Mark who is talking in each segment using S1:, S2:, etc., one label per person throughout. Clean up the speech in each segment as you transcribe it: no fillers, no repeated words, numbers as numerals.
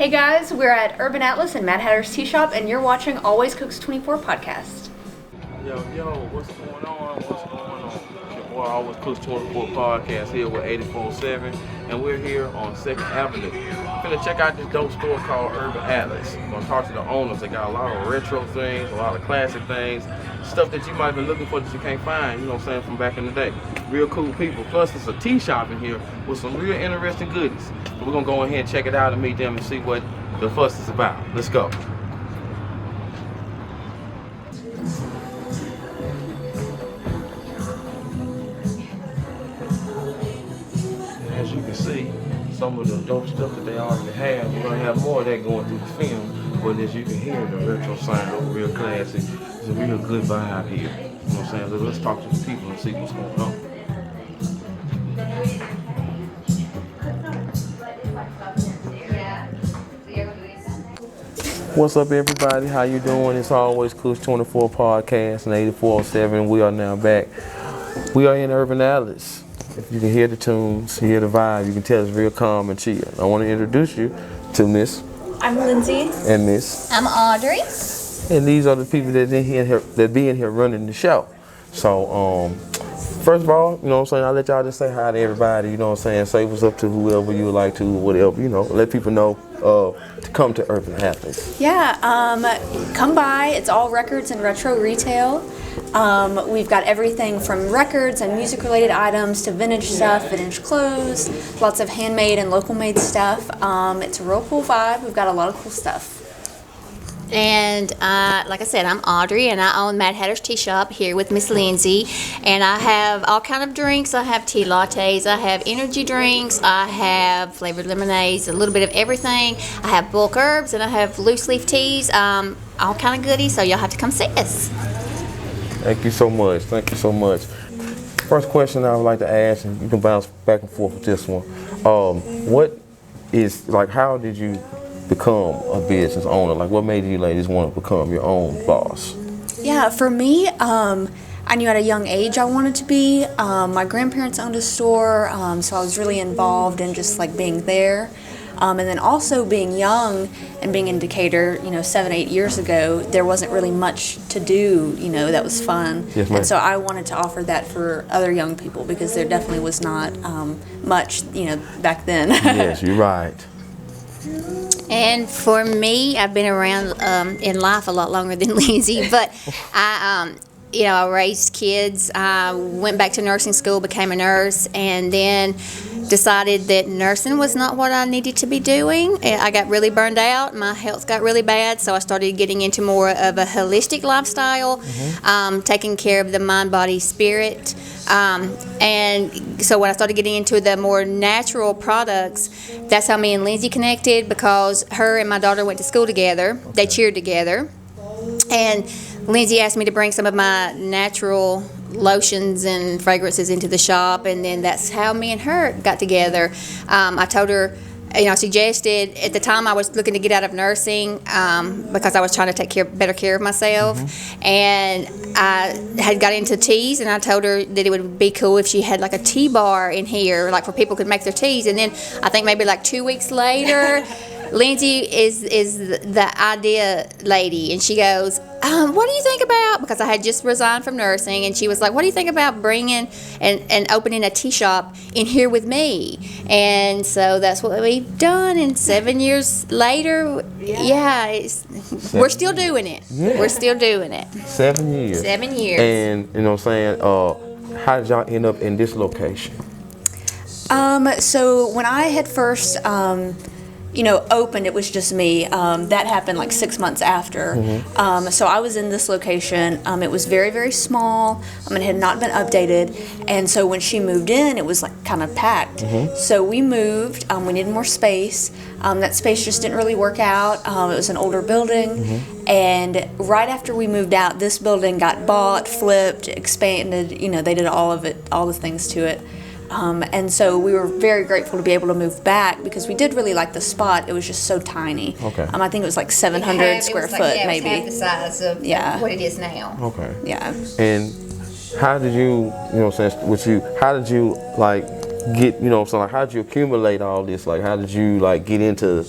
S1: Hey guys, we're at Urban Atlas and Mad Hatter's Tea Shop, and you're watching AlwayzCookz24 podcast.
S2: Yo, what's going on? It's your boy AlwayzCookz24 podcast here with 84.7, and we're here on 2nd Avenue. I'm gonna check out this dope store called Urban Atlas. I'm gonna talk to the owners. They got a lot of retro things, a lot of classic things, stuff that you might have been looking for that you can't find, you know what I'm saying, from back in the day. Real cool people. Plus, it's a tea shop in here with some real interesting goodies. So we're gonna go ahead and check it out and meet them and see what the fuss is about. Let's go. As you can see, some of the dope stuff that they already have, we're gonna have more of that going through the film. But as you can hear, the retro sound look real classy. It's a real good vibe here. You know what I'm saying? So let's talk to the people and see what's going on. What's up, everybody? How you doing? It's AlwayzCookz24 podcast and 84.7. We are now back. We are in Urban Atlas. If you can hear the tunes, hear the vibe, you can tell it's real calm and chill. I want to introduce you to Miss.
S1: I'm Lindsay.
S2: And Miss.
S3: I'm Audrey.
S2: And these are the people that be in here running the show. So, first of all, you know what I'm saying, I'll let y'all just say hi to everybody, you know what I'm saying, say what's up to whoever you would like to, whatever, you know, let people know to come to Urban Atlas.
S1: Yeah, come by. It's all records and retro retail. We've got everything from records and music-related items to vintage stuff, vintage clothes, lots of handmade and local-made stuff. It's a real cool vibe. We've got a lot of cool stuff.
S3: And like I said, I'm Audrey, and I own Mad Hatter's Tea Shop here with Miss Lindsay. And I have all kind of drinks. I have tea lattes. I have energy drinks. I have flavored lemonades. A little bit of everything. I have bulk herbs, and I have loose leaf teas. All kind of goodies. So y'all have to come see us.
S2: Thank you so much. Thank you so much. First question I would like to ask, and you can bounce back and forth with this one. How did you become a business owner? Like, what made you ladies want to become your own boss?
S1: Yeah, for me, I knew at a young age I wanted to be. My grandparents owned a store, so I was really involved in just like being there. And then also being young and being in Decatur, 7-8 years ago, there wasn't really much to do, that was fun.
S2: Yes, ma'am.
S1: And so I wanted to offer that for other young people because there definitely was not much, back then.
S2: Yes, you're right.
S3: And for me, I've been around in life a lot longer than Lindsay, but I raised kids. I went back to nursing school, became a nurse, and then decided that nursing was not what I needed to be doing. I got really burned out. My health got really bad, so I started getting into more of a holistic lifestyle, taking care of the mind, body, spirit. And so when I started getting into the more natural products, that's how me and Lindsay connected, because her and my daughter went to school together. They cheered together. And Lindsay asked me to bring some of my natural lotions and fragrances into the shop, and then that's how me and her got together. I told her, suggested at the time I was looking to get out of nursing because I was trying to take better care of myself, and I had got into teas, and I told her that it would be cool if she had like a tea bar in here, like where people could make their teas. And then I think maybe like 2 weeks later, Lindsay is the idea lady, and she goes, what do you think about, because I had just resigned from nursing, and she was like, what do you think about bringing and opening a tea shop in here with me? And so that's what we've done, and 7 years later, we're still doing it. Yeah. We're still doing it.
S2: 7 years.
S3: 7 years.
S2: And, how did y'all end up in this location?
S1: So when I had first opened, it was just me. That happened like 6 months after. So I was in this location. It was very, very small. It had not been updated. And so when she moved in, it was like kind of packed. So we moved. We needed more space. That space just didn't really work out. It was an older building. And right after we moved out, this building got bought, flipped, expanded. They did all of it, all the things to it. And so we were very grateful to be able to move back because we did really like the spot. It was just so tiny.
S2: Okay.
S1: I think it was like 700 square foot, maybe.
S3: It was half the size of what it is now.
S2: Okay.
S1: Yeah.
S2: And how did you, how did you get, so like, how did you accumulate all this? Like, how did you like get into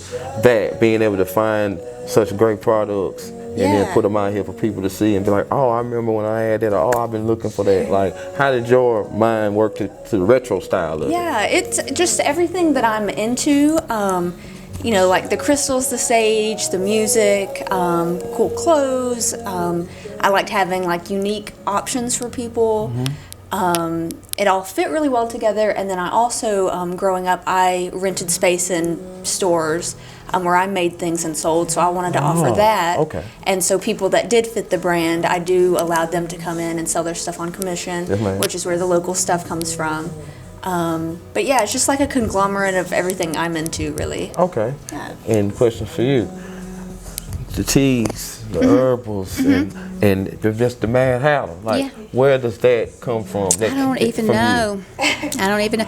S2: that, being able to find such great products and then put them out here for people to see and be like, oh, I remember when I had that, or oh, I've been looking for that. Like, how did your mind work to the retro style of it?
S1: Yeah, it's just everything that I'm into. Like the crystals, the sage, the music, cool clothes. I liked having like unique options for people. It all fit really well together. And then I also, growing up, I rented space in stores where I made things and sold. So I wanted to offer that.
S2: Okay.
S1: And so people that did fit the brand, I do allow them to come in and sell their stuff on commission, which is where the local stuff comes from. But yeah, it's just like a conglomerate of everything I'm into, really.
S2: Okay.
S1: Yeah.
S2: And question for you: the teas, the herbals, and just the Mad Hatter. Like, where does that come from?
S3: I don't even know. I don't even know.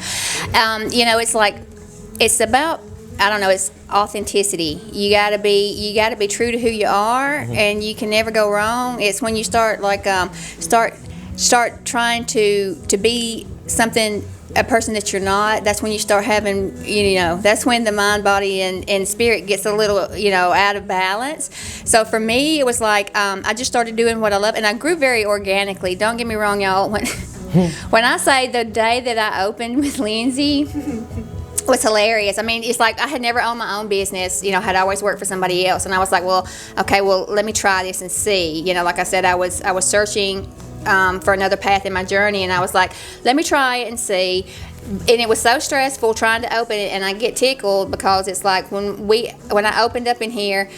S3: It's like, it's about, I don't know, it's authenticity. You gotta be true to who you are, and you can never go wrong. It's when you start like start trying to be something, a person that you're not. That's when you start having, that's when the mind, body, and spirit gets a little, out of balance. So for me, it was like, I just started doing what I love, and I grew very organically. Don't get me wrong, y'all. When I say the day that I opened with Lindsay was hilarious. I mean, it's like I had never owned my own business, had always worked for somebody else, and I was like, well, okay, well, let me try this and see. Like I said, I was searching for another path in my journey, and I was like, let me try it and see. And it was so stressful trying to open it, and I get tickled because it's like when I opened up in here,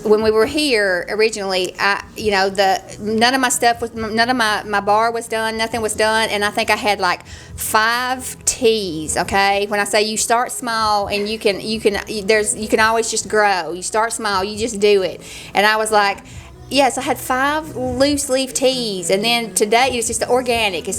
S3: when we were here originally, none of my stuff was, none of my bar was done, nothing was done, and I think I had like 5 teas. Okay, when I say you start small and you can always just grow. You start small, you just do it. And I was like, yes, I had 5 loose leaf teas, and then today it's just it's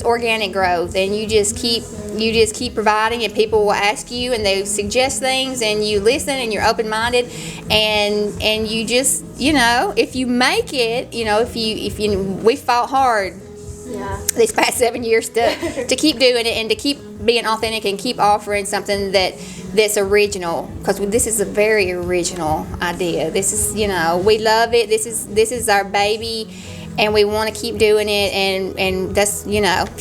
S3: organic growth, and you just keep providing, and people will ask you and they suggest things, and you listen, and you're open-minded, and you just, if you make it, if you we fought hard these past 7 years to keep doing it and to keep being authentic and keep offering something that's original, because this is a very original idea. This is, we love it. This is our baby, and we want to keep doing it, and that's,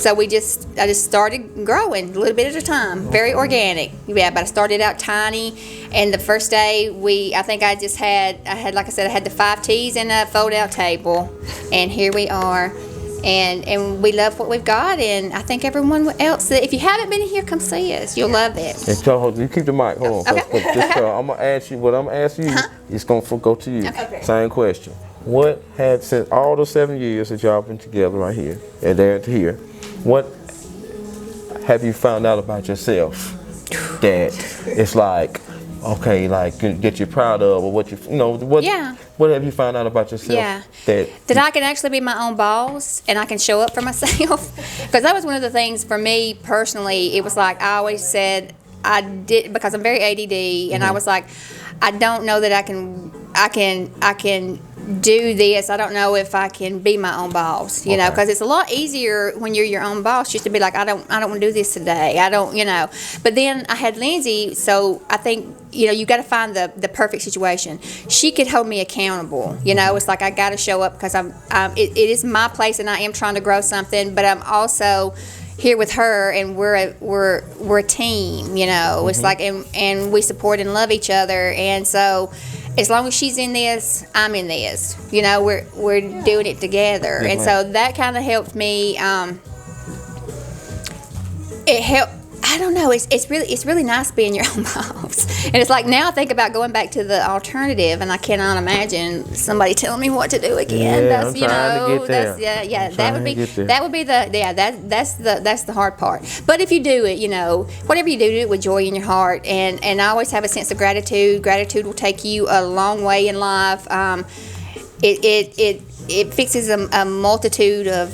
S3: so I just started growing a little bit at a time, very organic. Yeah, but I started out tiny, and the first day I had like I said, I had the 5 teas and a fold-out table, and here we are. And we love what we've got, and I think everyone else, if you haven't been here, come see us. You'll love it.
S2: And so, you keep the mic. Hold on.
S3: Okay.
S2: I'm gonna ask you what I'm gonna ask you. It's gonna go to you. Okay. Same question. What had, since all the 7 years that y'all been together right here and there to here, what have you found out about yourself that it's like, okay, like that you're proud of, or what what have you found out about yourself that
S3: I can actually be my own boss, and I can show up for myself? Because that was one of the things for me personally. It was like I always said I did, because I'm very ADD, and I was like, I don't know that I can do this. I don't know if I can be my own boss, you know, because it's a lot easier when you're your own boss just to be like, I don't want to do this today. I don't, But then I had Lindsay, so I think, you got to find the perfect situation. She could hold me accountable, It's like I got to show up because it is my place, and I am trying to grow something, but I'm also here with her, and we're a team, It's like, and we support and love each other, and so as long as she's in this, I'm in this. We're doing it together, and so that kind of helped me. It helped. I don't know. It's really nice being your own boss, and it's like now I think about going back to the alternative, and I cannot imagine somebody telling me what to do again.
S2: Yeah, I'm trying to get there.
S3: That would be that's the hard part. But if you do it, whatever you do it with joy in your heart, and I always have a sense of gratitude. Gratitude will take you a long way in life. It fixes a multitude of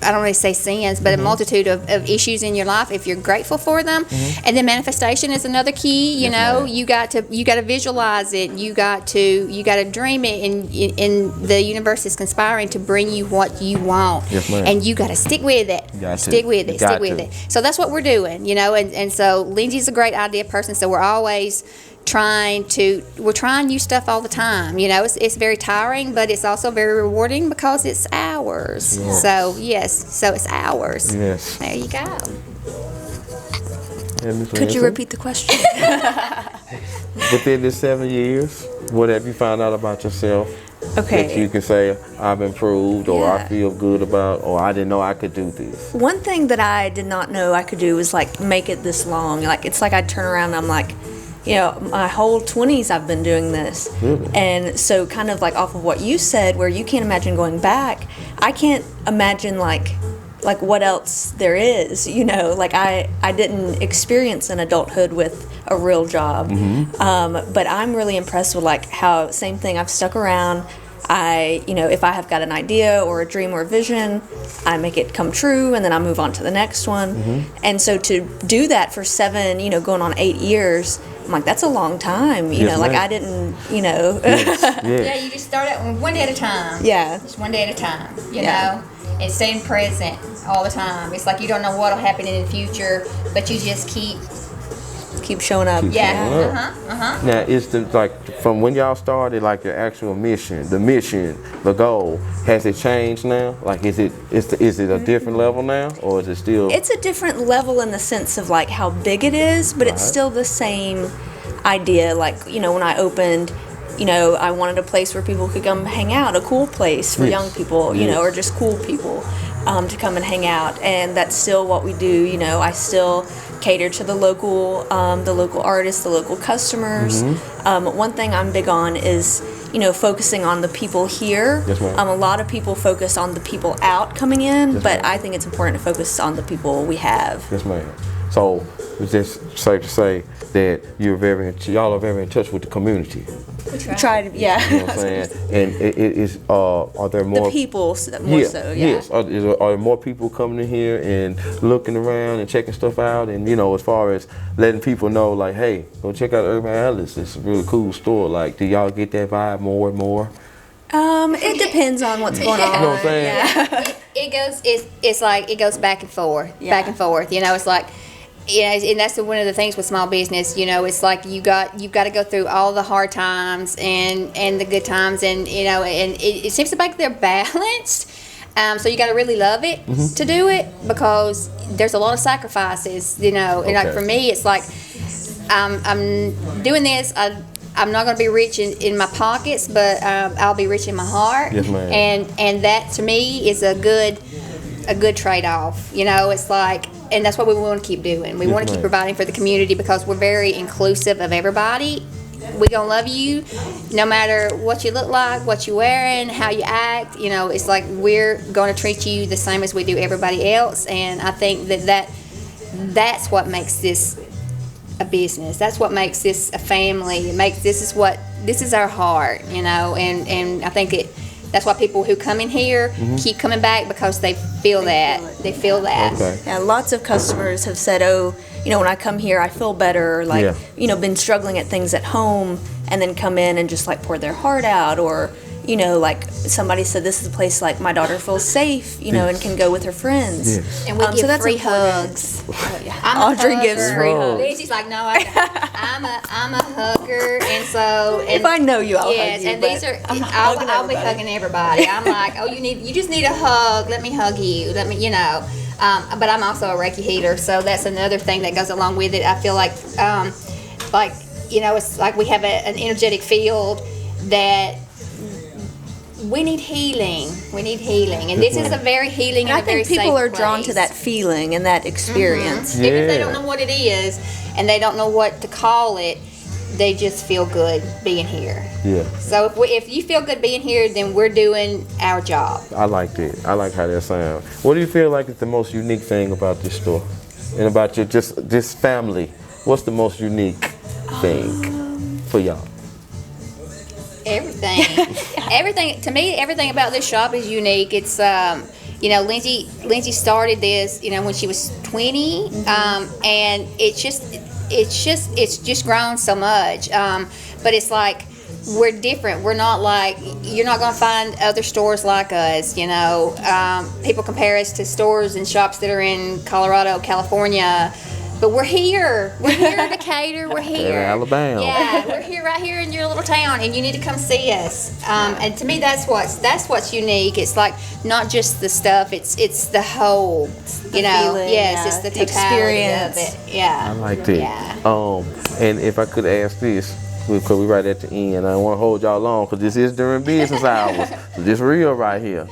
S3: I don't really say sins, but a multitude of issues in your life if you're grateful for them. And then manifestation is another key. You know, you got to visualize it. You got to dream it, and the universe is conspiring to bring you what you want.
S2: Yes, ma'am.
S3: And you got to stick with it. Stick with it. So that's what we're doing. You know, and so Lindsay's a great idea person. So we're always trying new stuff all the time. You know, it's very tiring, but it's also very rewarding because it's ours.
S2: Yes.
S3: So so it's ours.
S2: Yes.
S3: There you go.
S1: Could you repeat the question?
S2: Within this 7 years, what have you found out about yourself that you can say, I've improved, or I feel good about, or I didn't know I could do this?
S1: One thing that I did not know I could do was like make it this long. Like it's like I turn around and I'm like, you know, my whole 20s I've been doing this.
S2: Really?
S1: And so kind of like off of what you said, where you can't imagine going back, I can't imagine like what else there is, you know, like I didn't experience an adulthood with a real job. But I'm really impressed with like how, same thing, I've stuck around. You know, if I have got an idea or a dream or a vision, I make it come true, and then I move on to the next one. And so to do that for 7, you know, going on 8 years, I'm like, that's a long time, you know, like I didn't, you know.
S3: Yeah, you just start out one day at a time.
S1: Yeah.
S3: Just one day at a time, you know, and staying present all the time. It's like you don't know what will happen in the future, but you just keep
S1: showing up.
S2: Now, is the, like, from when y'all started, like the actual mission, the goal, has it changed now? Like, is it a different level now, or is it still?
S1: It's a different level in the sense of like how big it is, but it's still the same idea. Like, you know, when I opened, you know, I wanted a place where people could come hang out, a cool place for young people, you know, or just cool people to come and hang out. And that's still what we do. You know, I still cater to the local artists, the local customers. One thing I'm big on is, you know, focusing on the people here.
S2: Yes, ma'am.
S1: A lot of people focus on the people out coming in, but I think it's important to focus on the people we have.
S2: Yes, ma'am. So it's just safe to say that y'all are very in touch with the community.
S1: We try to, yeah.
S2: You know what I'm saying? And it is, are there more?
S1: The people more so, yeah.
S2: Yes. Are there more people coming in here and looking around and checking stuff out? And, you know, as far as letting people know, like, hey, go check out Urban Atlas. It's a really cool store. Like, do y'all get that vibe more and more?
S1: It depends on what's going on.
S2: You know what I'm saying?
S1: Yeah.
S3: It's like it goes back and forth, back and forth. You know, it's like, you know, and that's one of the things with small business. You know, it's like you've got to go through all the hard times and the good times, and you know, and it seems like they're balanced. So you got to really love it to do it, because there's a lot of sacrifices. You know, and like for me, it's like I'm doing this. I'm not going to be rich in my pockets, but I'll be rich in my heart.
S2: Yes, ma'am.
S3: And that to me is a good trade-off. You know, it's like, and that's what we want to keep doing. We want to keep providing for the community, because we're very inclusive of everybody. We're going to love you no matter what you look like, what you're wearing, how you act. You know, it's like we're going to treat you the same as we do everybody else. And I think that's what makes this a business. That's what makes this a family. This is our heart, you know, and I think that's why people who come in here keep coming back, because they feel that. They feel that.
S2: Okay.
S1: Yeah, lots of customers have said, oh, you know, when I come here, I feel better. Like, you know, been struggling at things at home, and then come in and just like pour their heart out. Or, you know, like somebody said, this is a place like my daughter feels safe, you know, and can go with her friends.
S2: Yes.
S3: And we give
S1: so that's
S3: free
S1: important.
S3: hugs.
S1: Audrey gives free hugs.
S3: Lindsay's like, no, I'm a hugger, and so
S1: If I know you, I'll hug you.
S3: and these are I'll be hugging everybody. I'm like, oh, you just need a hug. Let me hug you. Let me, you know. But I'm also a Reiki healer, so that's another thing that goes along with it. I feel like you know, it's like we have an energetic field that we need healing. And this is a very healing and
S1: I
S3: a very
S1: think people
S3: safe
S1: are drawn
S3: place.
S1: to that feeling and that experience.
S3: Even if they don't know what it is and they don't know what to call it, they just feel good being here.
S2: Yeah.
S3: So if you feel good being here, then we're doing our job.
S2: I like it. I like how that sounds. What do you feel like is the most unique thing about this store, and about your this family? What's the most unique thing for y'all?
S3: Everything. Everything to me, everything about this shop is unique. It's you know, Lindsay started this, you know, when she was 20, and it's just grown so much. But it's like, we're different. We're not like, you're not going to find other stores like us, you know. People compare us to stores and shops that are in Colorado, California, but we're here. We're here in Decatur. We're here.
S2: In Alabama.
S3: Yeah, we're here right here in your little town, and you need to come see us. And to me, that's what's unique. It's like not just the stuff. It's the whole, you know.
S1: feeling,
S3: Yes, it's the totality
S1: experience.
S3: of it. Yeah.
S2: I like that.
S3: Yeah.
S2: And if I could ask this, because we're right at the end, I don't want to hold y'all long because this is during business hours. So this real right here.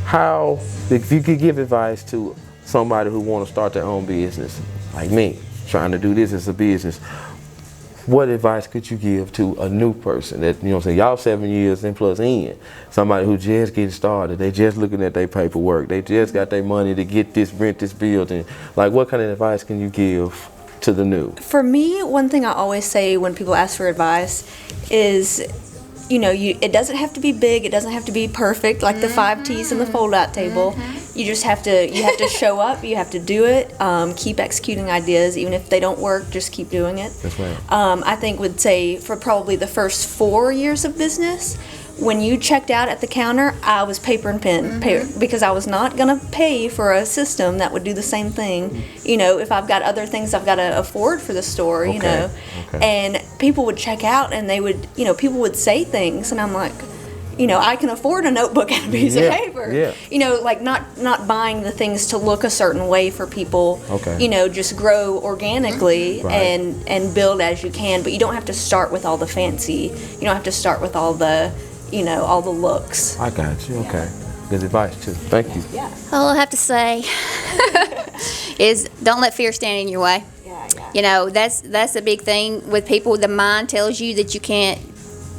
S2: How, if you could give advice to somebody who want to start their own business, like me, trying to do this as a business, what advice could you give to a new person that, you know what I'm saying, y'all 7 years and plus in, somebody who just getting started, they just looking at their paperwork, they just got their money to get this, rent this building, like what kind of advice can you give to the new?
S1: For me, one thing I always say when people ask for advice is, you know, it doesn't have to be big, it doesn't have to be perfect, like the 5 T's in the fold-out table. You just have to show up, you have to do it, keep executing ideas, even if they don't work, just keep doing it.
S2: That's right.
S1: I think would say for probably the first 4 years of business, when you checked out at the counter, I was paper and pen, because I was not going to pay for a system that would do the same thing. You know, if I've got other things I've got to afford for the store, you know. And people would check out and they would, you know, people would say things, and I'm like, you know, I can afford a notebook and a piece of paper.
S2: Yeah.
S1: You know, like not buying the things to look a certain way for people.
S2: Okay.
S1: You know, just grow organically
S2: Right.
S1: and build as you can. But you don't have to start with all the fancy. You don't have to start with all the, you know, all the looks.
S2: I got you. Okay. Good advice too. Thank you.
S1: Yeah.
S3: All I have to say is don't let fear stand in your way.
S1: Yeah.
S3: You know, that's a big thing with people. The mind tells you that you can't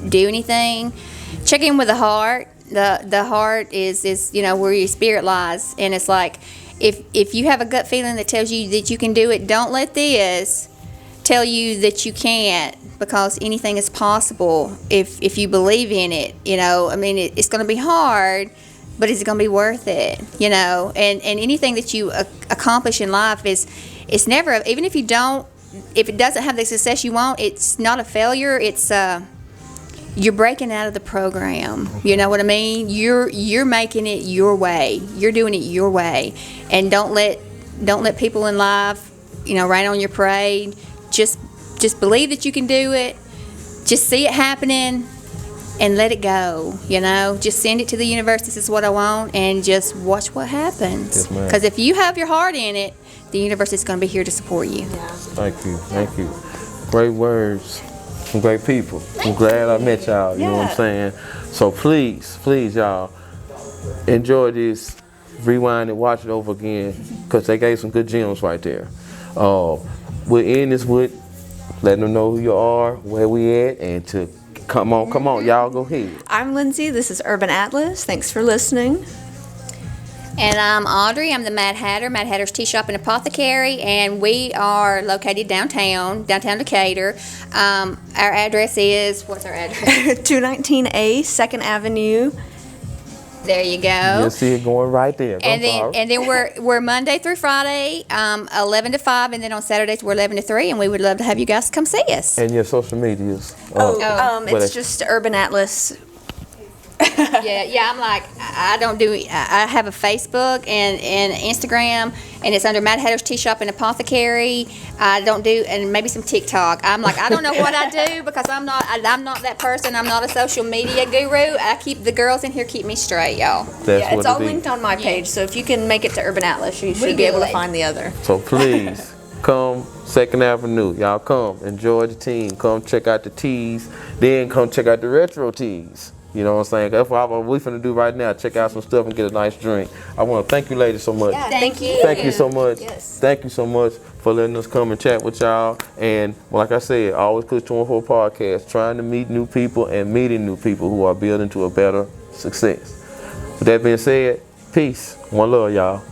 S3: do anything. Check in with the heart. The heart is you know, where your spirit lies, and it's like if you have a gut feeling that tells you that you can do it, don't let this tell you that you can't, because anything is possible if you believe in it. You know, I mean, it's going to be hard, but it's going to be worth it. You know, and anything that you accomplish in life it's never, even if it doesn't have the success you want, it's not a failure. It's you're breaking out of the program. You know what I mean? You're making it your way. You're doing it your way, and don't let people in life, you know, rain on your parade. Just believe that you can do it. Just see it happening and let it go. You know, just send it to the universe. This is what I want, and just watch what happens.
S2: Yes, ma'am.
S3: Because if you have your heart in it, the universe is going to be here to support you.
S2: Thank you. Thank you. Great words. Some great people. I'm glad I met y'all. You know what I'm saying? So please, y'all, enjoy this. Rewind and watch it over again, because they gave some good gems right there. We're in this with letting them know who you are, where we at, and to come on, y'all go ahead.
S1: I'm Lindsay. This is Urban Atlas. Thanks for listening.
S3: And I'm Audrey. I'm the Mad Hatter, Mad Hatter's Tea Shop and Apothecary, and we are located downtown Decatur. Our address is, what's our address?
S1: 219A 2nd Avenue.
S3: There you go.
S2: You'll see it going right there.
S3: And then we're Monday through Friday, 11 to 5, and then on Saturdays we're 11 to 3, and we would love to have you guys come see us.
S2: And your social medias.
S1: It's just Urban Atlas.
S3: Yeah, I'm like, I have a Facebook and Instagram, and it's under Mad Hatter's Tea Shop and Apothecary. I don't do, and maybe some TikTok. I'm like, I don't know what I do, because I'm not that person. I'm not a social media guru. The girls in here keep me straight, y'all.
S1: It's all linked on my page, so if you can make it to Urban Atlas, you should be able to find the other.
S2: So please, come 2nd Avenue. Y'all come, enjoy the team. Come check out the teas, then come check out the retro teas. You know what I'm saying? That's what we're finna do right now. Check out some stuff and get a nice drink. I want to thank you ladies so much.
S3: Yeah, thank you.
S2: Thank you so much.
S1: Yes.
S2: Thank you so much for letting us come and chat with y'all. And like I said, AlwayzCookz24 podcast, trying to meet new people and meeting new people who are building to a better success. With that being said, peace. One love, y'all.